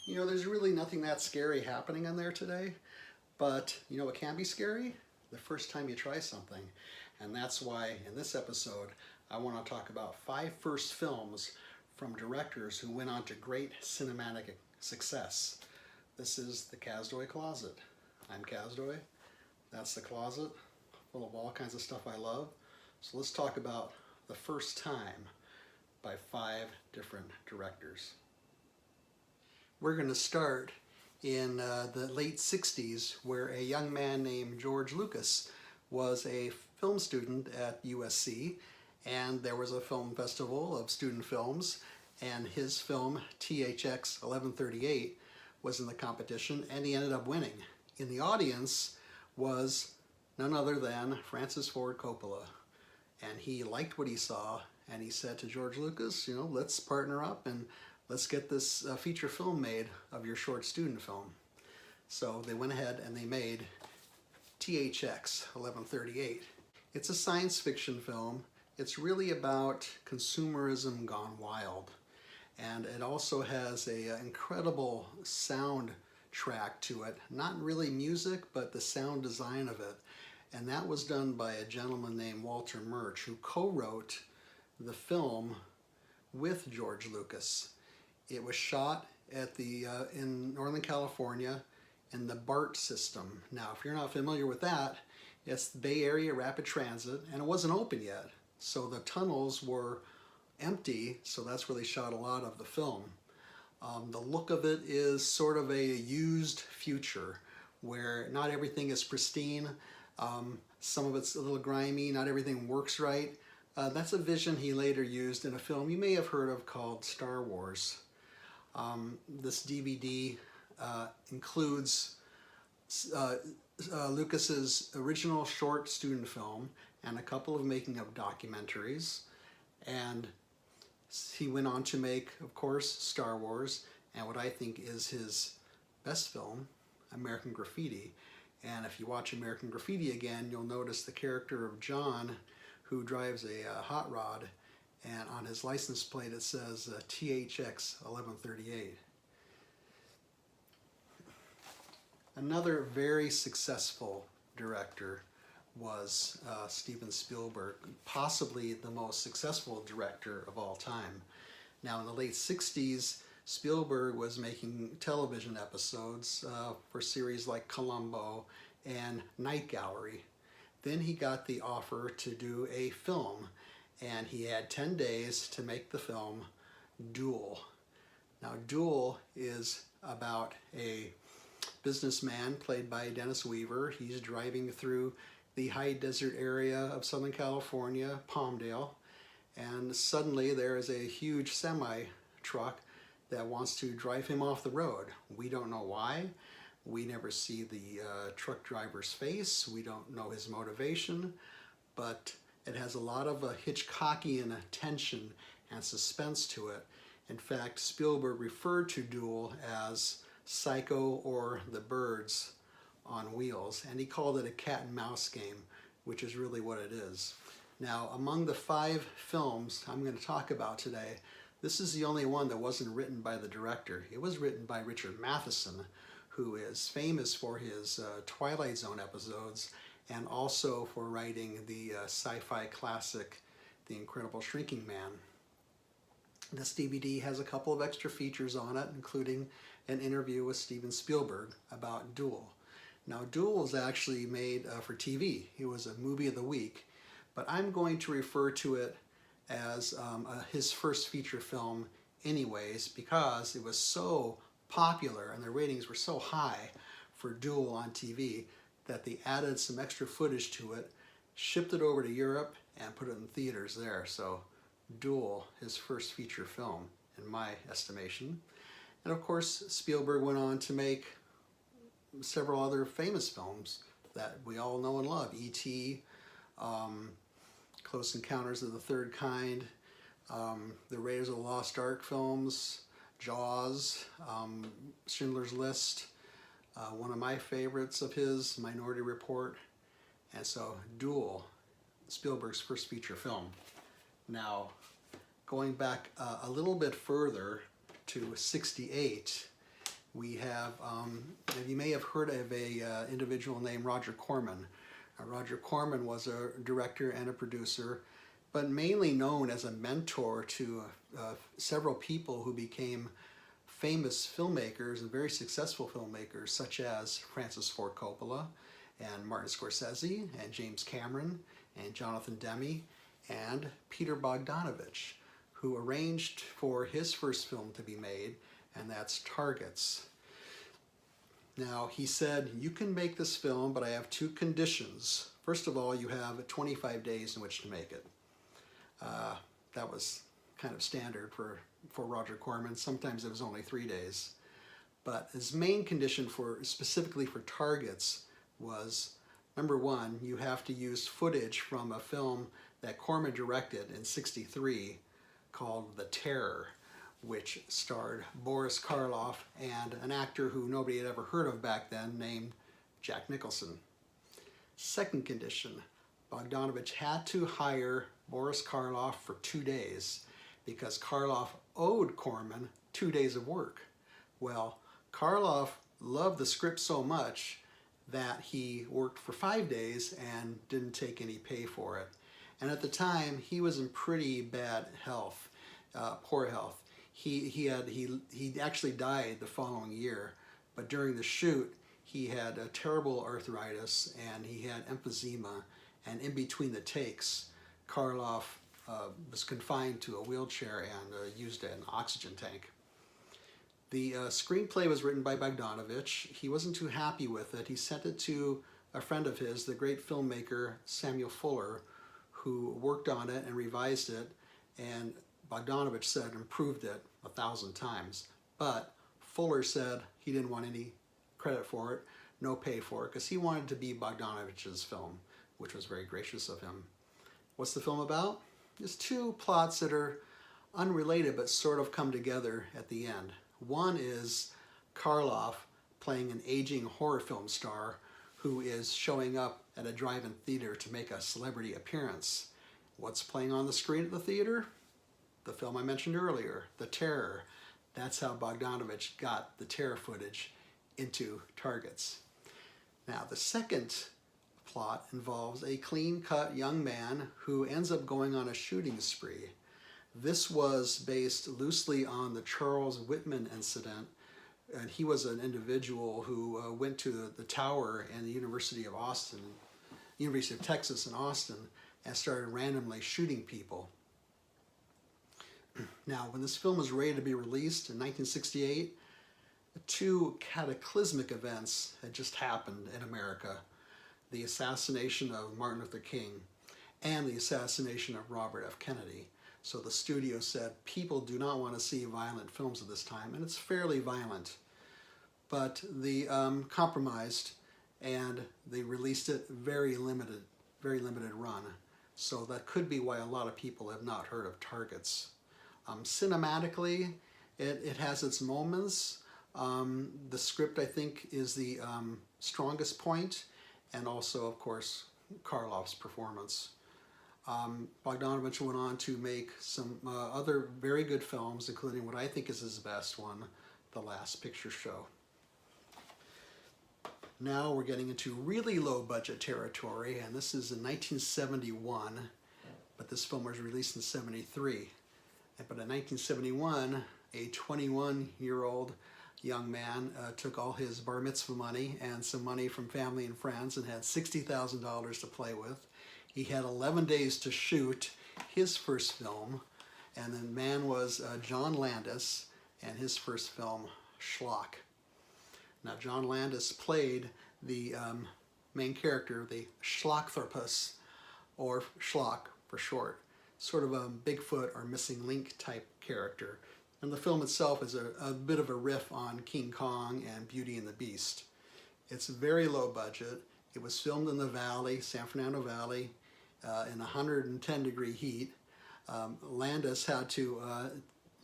You know, there's really nothing that scary happening on there today, but you know what can be scary? The first time you try something. And that's why in this episode, I want to talk about 5 first films from directors who went on to great cinematic success. This is the Kazdoy Closet. I'm Kazdoy. That's the closet full of all kinds of stuff I love. So let's talk about The First Time by 5 different directors. We're going to start in the late 60s, where a young man named George Lucas was a film student at USC, and there was a film festival of student films, and his film THX 1138 was in the competition, and he ended up winning. In the audience was none other than Francis Ford Coppola, and he liked what he saw, and he said to George Lucas, you know, let's partner up and let's get this feature film made of your short student film. So they went ahead and they made THX 1138. It's a science fiction film. It's really about consumerism gone wild. And it also has an incredible soundtrack to it. Not really music, but the sound design of it. And that was done by a gentleman named Walter Murch, who co-wrote the film with George Lucas. It was shot at in Northern California in the BART system. Now, if you're not familiar with that, it's the Bay Area Rapid Transit, and it wasn't open yet. So the tunnels were empty, so that's where they shot a lot of the film. The look of it is sort of a used future, where not everything is pristine. Some of it's a little grimy, not everything works right. That's a vision he later used in a film you may have heard of called Star Wars. This DVD includes Lucas's original short student film and a couple of making of documentaries, and he went on to make, of course, Star Wars, and what I think is his best film, American Graffiti. And if you watch American Graffiti again, you'll notice the character of John, who drives a hot rod, and on his license plate it says THX 1138. Another very successful director was Steven Spielberg, possibly the most successful director of all time. Now, in the late 60s, Spielberg was making television episodes for series like Columbo and Night Gallery. Then he got the offer to do a film, and he had 10 days to make the film Duel. Now, Duel is about a businessman played by Dennis Weaver. He's driving through the high desert area of Southern California, Palmdale, and suddenly there is a huge semi-truck that wants to drive him off the road. We don't know why. We never see the truck driver's face. We don't know his motivation, but it has a lot of Hitchcockian tension and suspense to it. In fact, Spielberg referred to Duel as Psycho or The Birds on Wheels, and he called it a cat and mouse game, which is really what it is. Now, among the 5 films I'm going to talk about today, this is the only one that wasn't written by the director. It was written by Richard Matheson, who is famous for his Twilight Zone episodes and also for writing the sci-fi classic, The Incredible Shrinking Man. This DVD has a couple of extra features on it, including an interview with Steven Spielberg about Duel. Now, Duel was actually made for TV. It was a movie of the week, but I'm going to refer to it as his first feature film anyways, because it was so popular and the ratings were so high for Duel on TV that they added some extra footage to it, shipped it over to Europe, and put it in theaters there. So Duel, his first feature film, in my estimation. And of course, Spielberg went on to make several other famous films that we all know and love. E.T., Close Encounters of the Third Kind, the Raiders of the Lost Ark films, Jaws, Schindler's List, one of my favorites of his, Minority Report, and so Duel, Spielberg's first feature film. Now, going back a little bit further to '68, We have, you may have heard of a individual named Roger Corman. Roger Corman was a director and a producer, but mainly known as a mentor to several people who became famous filmmakers and very successful filmmakers, such as Francis Ford Coppola and Martin Scorsese and James Cameron and Jonathan Demme and Peter Bogdanovich, who arranged for his first film to be made, and that's Targets. Now, he said, you can make this film, but I have two conditions. First of all, you have 25 days in which to make it. That was kind of standard for Roger Corman. Sometimes it was only 3 days. But his main condition specifically for Targets was, number one, you have to use footage from a film that Corman directed in '63 called The Terror, which starred Boris Karloff and an actor who nobody had ever heard of back then named Jack Nicholson. Second condition, Bogdanovich had to hire Boris Karloff for 2 days because Karloff owed Corman 2 days of work. Well, Karloff loved the script so much that he worked for 5 days and didn't take any pay for it. And at the time, he was in pretty bad health, poor health. He actually died the following year, but during the shoot, he had a terrible arthritis and he had emphysema, and in between the takes, Karloff was confined to a wheelchair and used an oxygen tank. The screenplay was written by Bogdanovich. He wasn't too happy with it. He sent it to a friend of his, the great filmmaker Samuel Fuller, who worked on it and revised it, and Bogdanovich said improved it 1,000 times. But Fuller said he didn't want any credit for it, no pay for it, because he wanted to be Bogdanovich's film, which was very gracious of him. What's the film about? There's two plots that are unrelated but sort of come together at the end. One is Karloff playing an aging horror film star who is showing up at a drive-in theater to make a celebrity appearance. What's playing on the screen at the theater? The film I mentioned earlier, The Terror. That's how Bogdanovich got the Terror footage into Targets. Now, the second plot involves a clean-cut young man who ends up going on a shooting spree. This was based loosely on the Charles Whitman incident, and he was an individual who went to the tower in the University of Texas in Austin, and started randomly shooting people. Now, when this film was ready to be released in 1968, two cataclysmic events had just happened in America: the assassination of Martin Luther King and the assassination of Robert F. Kennedy. So the studio said, people do not want to see violent films at this time, and it's fairly violent. But they compromised, and they released it very limited run. So that could be why a lot of people have not heard of Targets. Cinematically, it has its moments. The script, I think, is the strongest point, and also, of course, Karloff's performance. Bogdanovich went on to make some other very good films, including what I think is his best one, The Last Picture Show. Now we're getting into really low budget territory, and this is in 1971, but this film was released in '73. But in 1971, a 21-year-old young man took all his bar mitzvah money and some money from family and friends and had $60,000 to play with. He had 11 days to shoot his first film, and the man was John Landis, and his first film, Schlock. Now, John Landis played the main character, the Schlockthropus, or Schlock for short, sort of a Bigfoot or Missing Link type character. And the film itself is a bit of a riff on King Kong and Beauty and the Beast. It's very low budget. It was filmed in the valley, San Fernando Valley, in 110-degree heat. Landis had to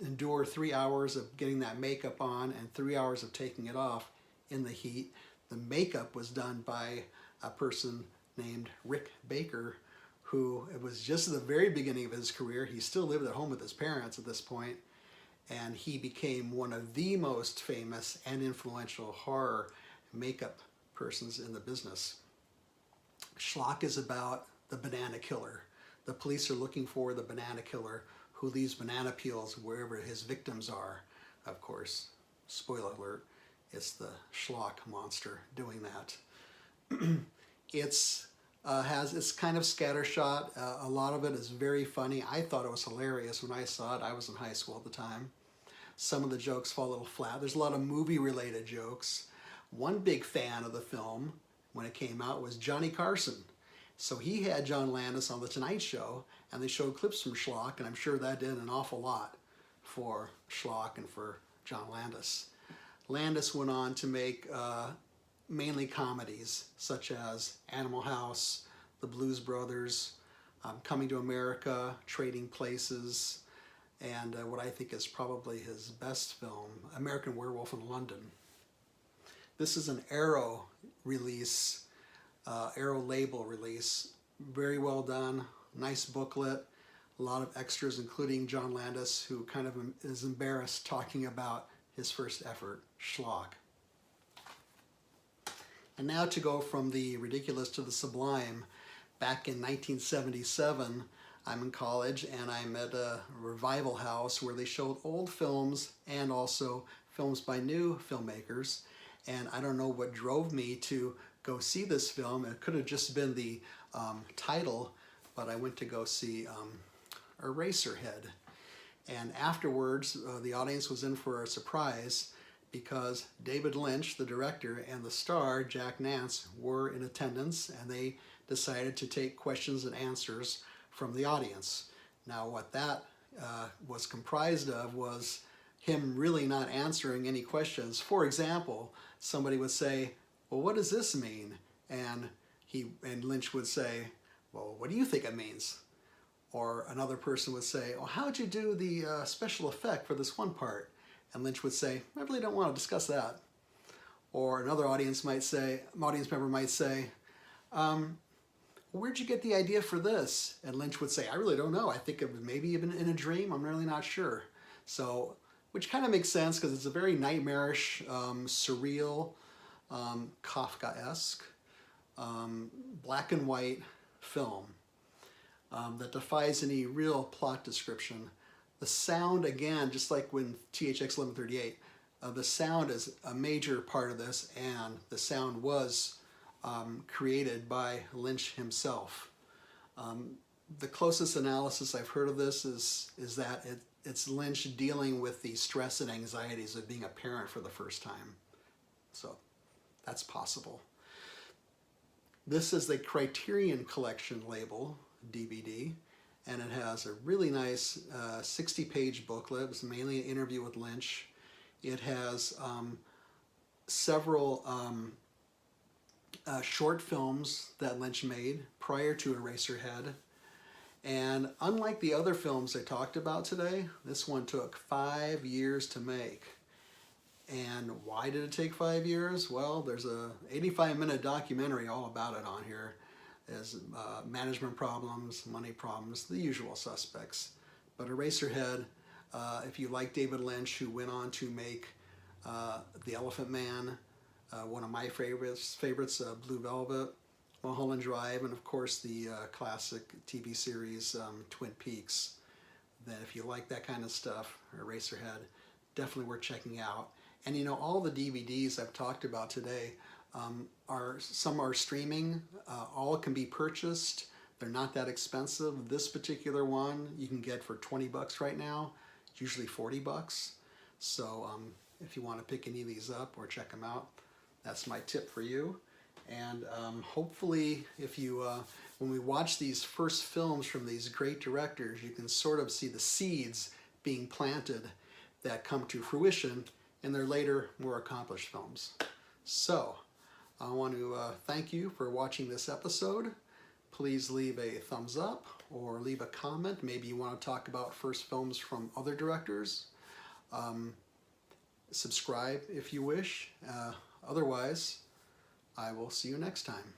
endure 3 hours of getting that makeup on and 3 hours of taking it off in the heat. The makeup was done by a person named Rick Baker, who it was just at the very beginning of his career. He still lived at home with his parents at this point, and he became one of the most famous and influential horror makeup persons in the business. Schlock is about the banana killer. The police are looking for the banana killer who leaves banana peels wherever his victims are. Of course, spoiler alert, it's the Schlock monster doing that. It's kind of scattershot. A lot of it is very funny. I thought it was hilarious when I saw it. I was in high school at the time. Some of the jokes fall a little flat. There's a lot of movie-related jokes. One big fan of the film when it came out was Johnny Carson. So he had John Landis on The Tonight Show, and they showed clips from Schlock, and I'm sure that did an awful lot for Schlock and for John Landis. Landis went on to make mainly comedies, such as Animal House, The Blues Brothers, Coming to America, Trading Places, and what I think is probably his best film, American Werewolf in London. This is an Arrow release, Arrow label release. Very well done, nice booklet, a lot of extras, including John Landis, who kind of is embarrassed talking about his first effort, Schlock. And now to go from the ridiculous to the sublime, back in 1977, I'm in college and I'm at a revival house where they showed old films and also films by new filmmakers. And I don't know what drove me to go see this film. It could have just been the title, but I went to go see Eraserhead. And afterwards, the audience was in for a surprise because David Lynch, the director, and the star, Jack Nance, were in attendance, and they decided to take questions and answers from the audience. Now, what that was comprised of was him really not answering any questions. For example, somebody would say, well, what does this mean? And Lynch would say, well, what do you think it means? Or another person would say, well, how'd you do the special effect for this one part? And Lynch would say, I really don't want to discuss that. Or another audience member might say, where'd you get the idea for this? And Lynch would say, I really don't know. I think it was maybe even in a dream. I'm really not sure. So, which kind of makes sense because it's a very nightmarish, surreal, Kafkaesque, black and white film that defies any real plot description. The sound, again, just like when THX 1138, the sound is a major part of this, and the sound was created by Lynch himself. The closest analysis I've heard of this is that it's Lynch dealing with the stress and anxieties of being a parent for the first time. So that's possible. This is the Criterion Collection label DVD, and it has a really nice 60-page booklet. It's mainly an interview with Lynch. It has several short films that Lynch made prior to Eraserhead. And unlike the other films I talked about today, this one took 5 years to make. And why did it take 5 years? Well, there's a 85-minute documentary all about it on here. There's management problems, money problems, the usual suspects. But Eraserhead, if you like David Lynch, who went on to make The Elephant Man, one of my favorites, Blue Velvet, Mulholland Drive, and of course the classic TV series Twin Peaks, then if you like that kind of stuff, Eraserhead, definitely worth checking out. And you know, all the DVDs I've talked about today, some are streaming, all can be purchased. They're not that expensive. This particular one you can get for 20 bucks right now. It's usually 40 bucks. So if you want to pick any of these up or check them out, that's my tip for you. And hopefully if you, when we watch these first films from these great directors, you can sort of see the seeds being planted that come to fruition in their later, more accomplished films. So, I want to thank you for watching this episode. Please leave a thumbs up or leave a comment. Maybe you want to talk about first films from other directors. Subscribe if you wish. Otherwise, I will see you next time.